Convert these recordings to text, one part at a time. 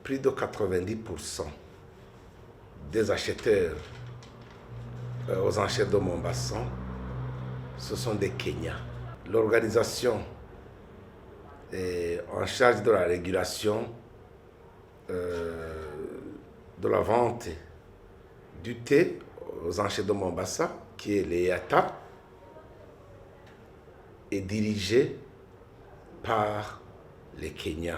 plus de 90% des acheteurs aux enchères de Mombasa, ce sont des Kenyans. L'organisation en charge de la régulation de la vente du thé aux enchères de Mombasa, qui est l'EATA, est dirigée par les Kenyans.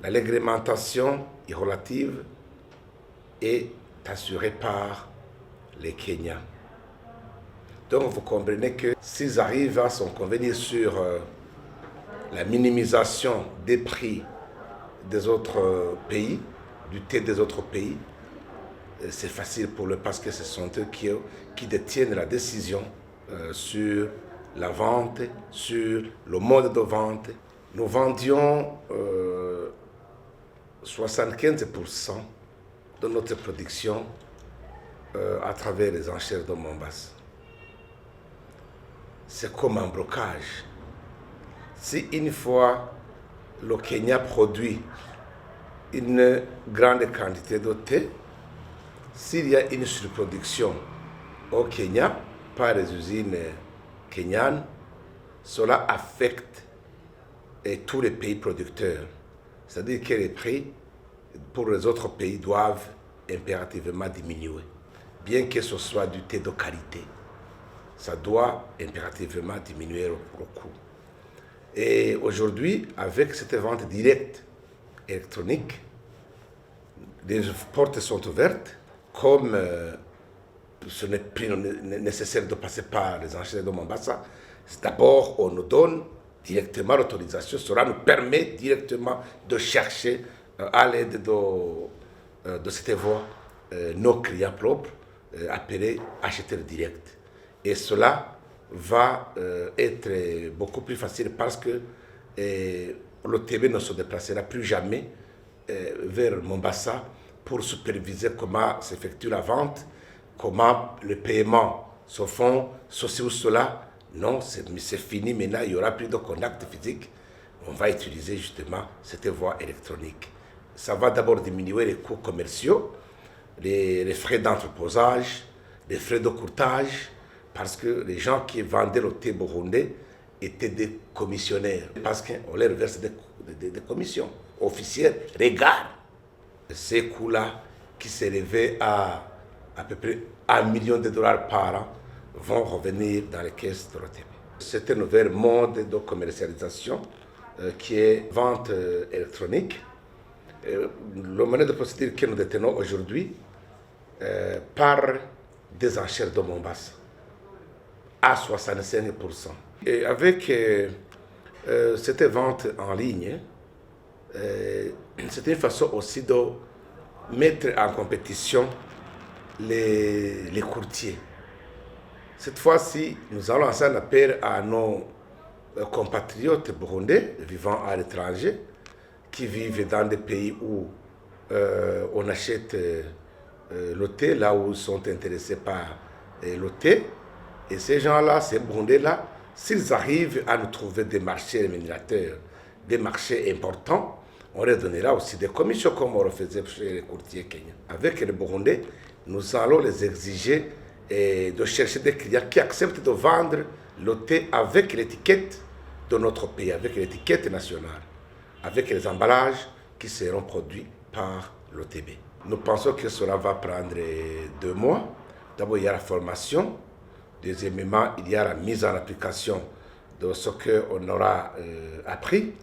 La réglementation relative est assurée par les Kenyans. Donc vous comprenez que s'ils arrivent à s'en convenir sur la minimisation des prix des autres pays, du thé des autres pays, c'est facile pour eux parce que ce sont eux qui détiennent la décision sur la vente, sur le mode de vente. Nous vendions 75% de notre production à travers les enchères de Mombasa. C'est comme un blocage. Si une fois le Kenya produit une grande quantité de thé, s'il y a une surproduction au Kenya par les usines kenyanes, cela affecte tous les pays producteurs. C'est-à-dire que les prix pour les autres pays doivent impérativement diminuer. Bien que ce soit du thé de qualité, ça doit impérativement diminuer le coût. Et aujourd'hui, avec cette vente directe électronique, les portes sont ouvertes. Comme ce n'est plus nécessaire de passer par les enchères de Mombasa, d'abord on nous donne directement l'autorisation, cela nous permet directement de chercher à l'aide de cette voie nos clients propres, appelés acheteurs directs. Et cela va être beaucoup plus facile parce que l'OTB ne se déplacera plus jamais vers Mombasa pour superviser comment s'effectue la vente, comment le paiement se font, ceci ou cela. Non, c'est fini maintenant, il n'y aura plus de contact physique. On va utiliser justement cette voie électronique. Ça va d'abord diminuer les coûts commerciaux, les frais d'entreposage, les frais de courtage, parce que les gens qui vendaient le thé burundais étaient des commissionnaires, parce qu'on leur verse des commissions officielles. Regarde ces coûts-là qui s'élevaient à peu près $1 million par an vont revenir dans les caisses de l'OTB. C'est un nouvel mode de commercialisation qui est vente électronique. Le monnaie de procédure que nous détenons aujourd'hui par des enchères de Mombasa à 65%. Et avec cette vente en ligne, c'est une façon aussi de mettre en compétition les courtiers. Cette fois-ci, nous allons lancer un appel à nos compatriotes burundais vivant à l'étranger, qui vivent dans des pays où on achète le thé, là où ils sont intéressés par le thé. Et ces gens-là, ces Burundais-là, s'ils arrivent à nous trouver des marchés rémunérateurs, des marchés importants, on leur donnera aussi des commissions comme on le faisait chez les courtiers kenyans. Avec les Burundais, nous allons les exiger de chercher des clients qui acceptent de vendre le thé avec l'étiquette de notre pays, avec l'étiquette nationale, avec les emballages qui seront produits par l'OTB. Nous pensons que cela va prendre 2 mois. D'abord, il y a la formation. Deuxièmement, il y a la mise en application de ce qu'on aura appris.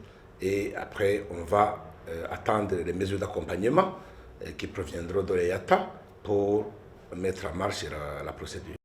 Et après, on va attendre les mesures d'accompagnement qui proviendront de l'EATA pour mettre en marche la procédure.